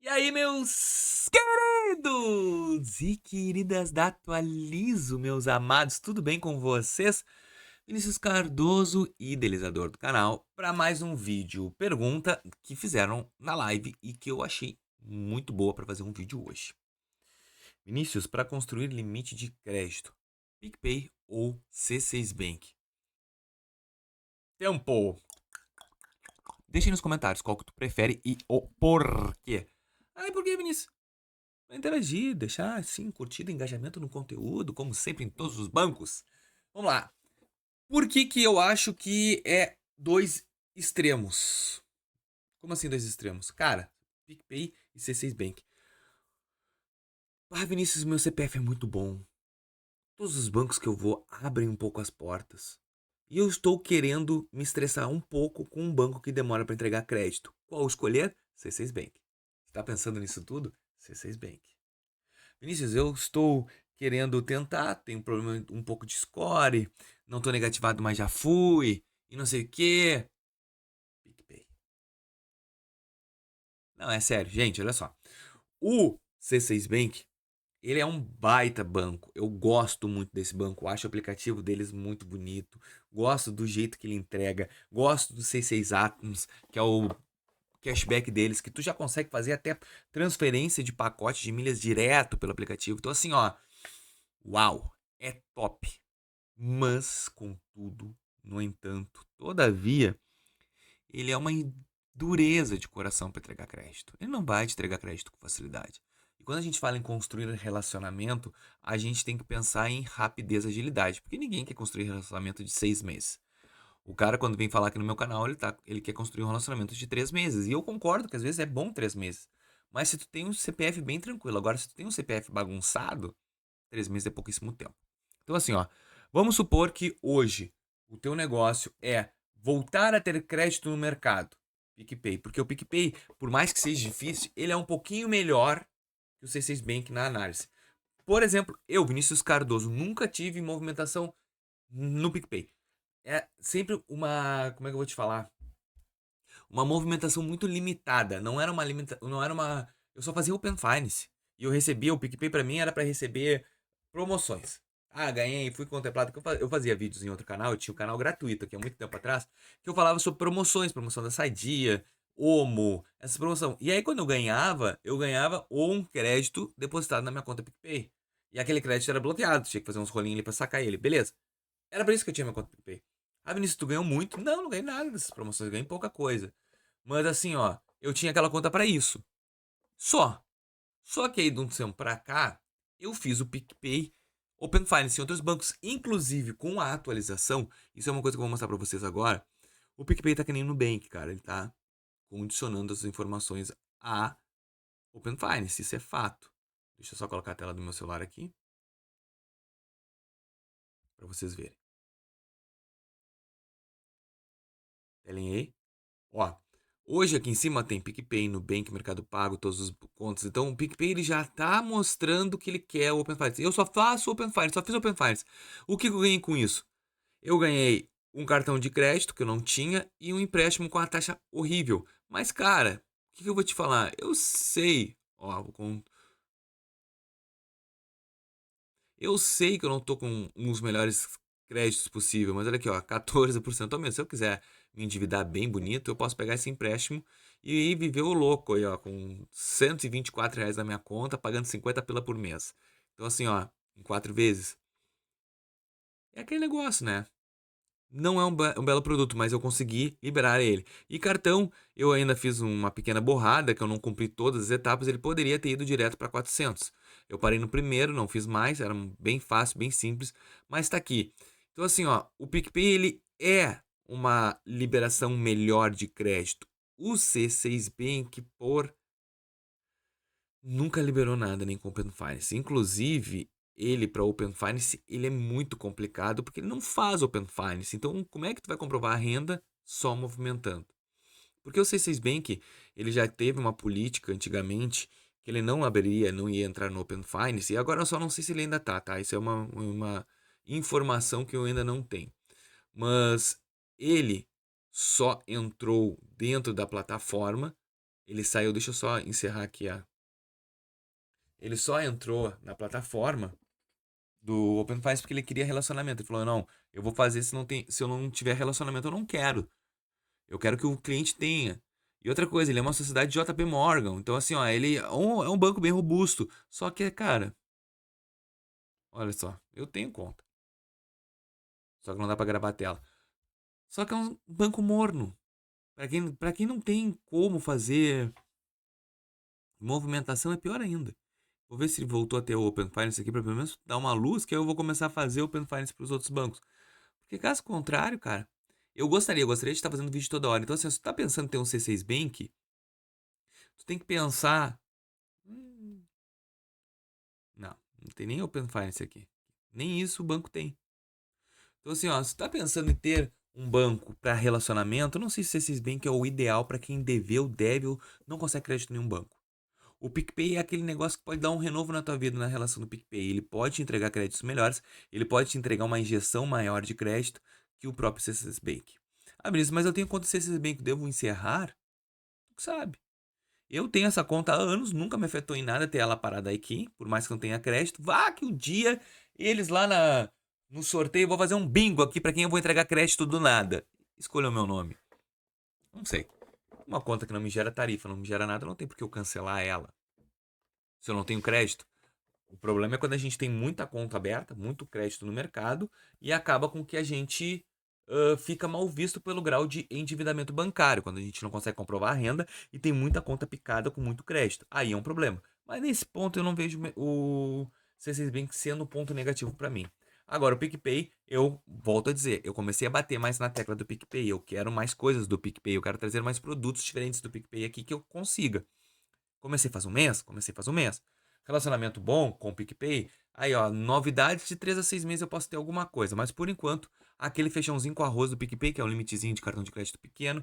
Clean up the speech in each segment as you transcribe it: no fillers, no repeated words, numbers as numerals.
E aí, meus queridos e queridas da Atualizo, meus amados, tudo bem com vocês? Vinícius Cardoso, idealizador do canal, para mais um vídeo pergunta que fizeram na live e que eu achei muito boa para fazer um vídeo hoje. Vinícius, para construir limite de crédito, PicPay ou C6 Bank? Tempo! Deixe nos comentários qual que tu prefere e o porquê. Por que, Vinícius? Pra interagir, deixar assim, curtida, engajamento no conteúdo, como sempre em todos os bancos. Vamos lá. Por que que eu acho que é dois extremos? Como assim dois extremos? Cara, PicPay e C6 Bank. Vinícius, meu CPF é muito bom. Todos os bancos que eu vou abrem um pouco as portas. E eu estou querendo me estressar um pouco com um banco que demora para entregar crédito. Qual escolher? C6 Bank. Está pensando nisso tudo? C6 Bank. Vinícius, eu estou querendo tentar, tenho um problema um pouco de score, não estou negativado, mas já fui, e não sei o quê. PicPay. Não, é sério, gente, olha só. O C6 Bank, ele é um baita banco. Eu gosto muito desse banco, acho o aplicativo deles muito bonito, gosto do jeito que ele entrega, gosto do C6 Atoms, que é o cashback deles, que tu já consegue fazer até transferência de pacote de milhas direto pelo aplicativo. Então assim, ó, uau, é top. Mas, contudo, no entanto, todavia, ele é uma dureza de coração para entregar crédito. Ele não vai te entregar crédito com facilidade. E quando a gente fala em construir relacionamento, a gente tem que pensar em rapidez e agilidade, porque ninguém quer construir relacionamento de 6 meses. O cara, quando vem falar aqui no meu canal, ele quer construir um relacionamento de 3 meses. E eu concordo que às vezes é bom 3 meses. Mas se tu tem um CPF bem tranquilo, agora se tu tem um CPF bagunçado, 3 meses é pouquíssimo tempo. Então, assim, ó, vamos supor que hoje o teu negócio é voltar a ter crédito no mercado, PicPay, porque o PicPay, por mais que seja difícil, ele é um pouquinho melhor que o C6 Bank na análise. Por exemplo, eu, Vinícius Cardoso, nunca tive movimentação no PicPay. É sempre uma, como é que eu vou te falar? Uma movimentação muito limitada, não era uma, eu só fazia Open Finance. E eu recebia o PicPay, para mim era para receber promoções. Ganhei, fui contemplado. Eu fazia vídeos em outro canal, eu tinha um canal gratuito aqui há muito tempo atrás, que eu falava sobre promoções, promoção da Sadia, Omo, essa promoção. E aí quando eu ganhava um crédito depositado na minha conta PicPay. E aquele crédito era bloqueado, tinha que fazer uns rolinhos ali pra sacar ele, beleza. Era pra isso que eu tinha minha conta PicPay. Vinícius, tu ganhou muito? Não, não ganhei nada dessas promoções, ganhei pouca coisa. Mas assim, ó, eu tinha aquela conta pra isso. Só. Só que aí de um tempo pra cá, eu fiz o PicPay Open Finance em outros bancos, inclusive com a atualização. Isso é uma coisa que eu vou mostrar pra vocês agora. O PicPay tá que nem no Nubank, cara. Ele tá condicionando as informações a Open Finance. Isso é fato. Deixa eu só colocar a tela do meu celular aqui pra vocês verem. Telinha aí. Ó, hoje aqui em cima tem PicPay, Nubank, Mercado Pago, todos os contas. Então o PicPay ele já tá mostrando que ele quer o Open Finance. Eu só faço Open Finance, só fiz Open Finance. O que eu ganhei com isso? Eu ganhei um cartão de crédito que eu não tinha e um empréstimo com a taxa horrível. Mas, cara, o que eu vou te falar? Eu sei, ó, eu sei que eu não tô com os melhores créditos possível, mas olha aqui, ó, 14% ao mês. Se eu quiser me endividar bem bonito, eu posso pegar esse empréstimo e viver o louco aí, ó, com R$ 124 na minha conta, pagando 50 pila por mês. Então, assim, ó, em 4 vezes. É aquele negócio, né? Não é um belo produto, mas eu consegui liberar ele. E cartão, eu ainda fiz uma pequena borrada, que eu não cumpri todas as etapas, ele poderia ter ido direto para 400. Eu parei no primeiro, não fiz mais, era bem fácil, bem simples, mas tá aqui. Então assim, ó, o PicPay ele é uma liberação melhor de crédito. O C6 Bank nunca liberou nada nem com Open Finance. Inclusive, ele para Open Finance, ele é muito complicado porque ele não faz Open Finance. Então, como é que tu vai comprovar a renda só movimentando? Porque o C6 Bank, ele já teve uma política antigamente que ele não abriria, não ia entrar no Open Finance, e agora eu só não sei se ele ainda tá? Isso é uma informação que eu ainda não tenho. Mas ele só entrou dentro da plataforma, Ele saiu, deixa eu só encerrar aqui ele só entrou na plataforma do Open Finance porque ele queria relacionamento. Ele falou: "Não, eu vou fazer se eu não tiver relacionamento, eu não quero. Eu quero que o cliente tenha". E outra coisa, ele é uma sociedade de JP Morgan. Então, assim, ó, ele é um banco bem robusto. Só que, cara, olha só, eu tenho conta. Só que não dá pra gravar a tela. Só que é um banco morno. Pra quem não tem como fazer movimentação, é pior ainda. Vou ver se ele voltou a ter o Open Finance aqui pra pelo menos dar uma luz, que aí eu vou começar a fazer Open Finance pros outros bancos. Porque caso contrário, cara, eu gostaria de estar fazendo vídeo toda hora. Então, assim, se tu tá pensando em ter um C6 Bank, tu tem que pensar. "Hum, não, não tem nem Open Finance aqui. Nem isso o banco tem. Então, assim, ó, se tu tá pensando em ter um banco para relacionamento, eu não sei se C6 Bank é o ideal para quem deveu, deve ou não consegue crédito em nenhum banco. O PicPay é aquele negócio que pode dar um renovo na tua vida na relação do PicPay. Ele pode te entregar créditos melhores, ele pode te entregar uma injeção maior de crédito que o próprio C6 Bank. Ah, Vinícius, mas eu tenho conta C6 Bank, devo encerrar? Tu sabe. Eu tenho essa conta há anos, nunca me afetou em nada ter ela parada aqui, por mais que não tenha crédito. Vá que um dia eles lá no sorteio vou fazer um bingo aqui para quem eu vou entregar crédito do nada. Escolha o meu nome. Não sei. Uma conta que não me gera tarifa, não me gera nada, não tem por que eu cancelar ela. Se eu não tenho crédito. O problema é quando a gente tem muita conta aberta, muito crédito no mercado e acaba com que a gente fica mal visto pelo grau de endividamento bancário, quando a gente não consegue comprovar a renda e tem muita conta picada com muito crédito. Aí é um problema. Mas nesse ponto eu não vejo o C6 Bank sendo um ponto negativo para mim. Agora, o PicPay, eu volto a dizer, eu comecei a bater mais na tecla do PicPay. Eu quero mais coisas do PicPay, eu quero trazer mais produtos diferentes do PicPay aqui que eu consiga. Comecei faz um mês? Comecei faz um mês. Relacionamento bom com o PicPay. Aí, ó, novidades de 3 a 6 meses eu posso ter alguma coisa. Mas por enquanto, aquele feijãozinho com arroz do PicPay, que é um limitezinho de cartão de crédito pequeno,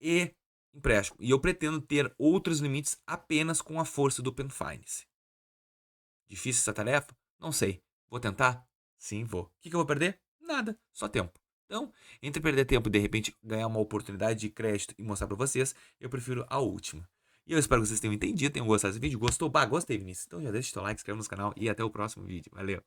e empréstimo. E eu pretendo ter outros limites apenas com a força do Open Finance. Difícil essa tarefa? Não sei. Vou tentar? Sim, vou. O que eu vou perder? Nada, só tempo. Então, entre perder tempo e de repente ganhar uma oportunidade de crédito e mostrar para vocês, eu prefiro a última. E eu espero que vocês tenham entendido, tenham gostado desse vídeo. Gostou? Bah, gostei, Vinícius. Então já deixa o seu like, se inscreve no canal e até o próximo vídeo. Valeu!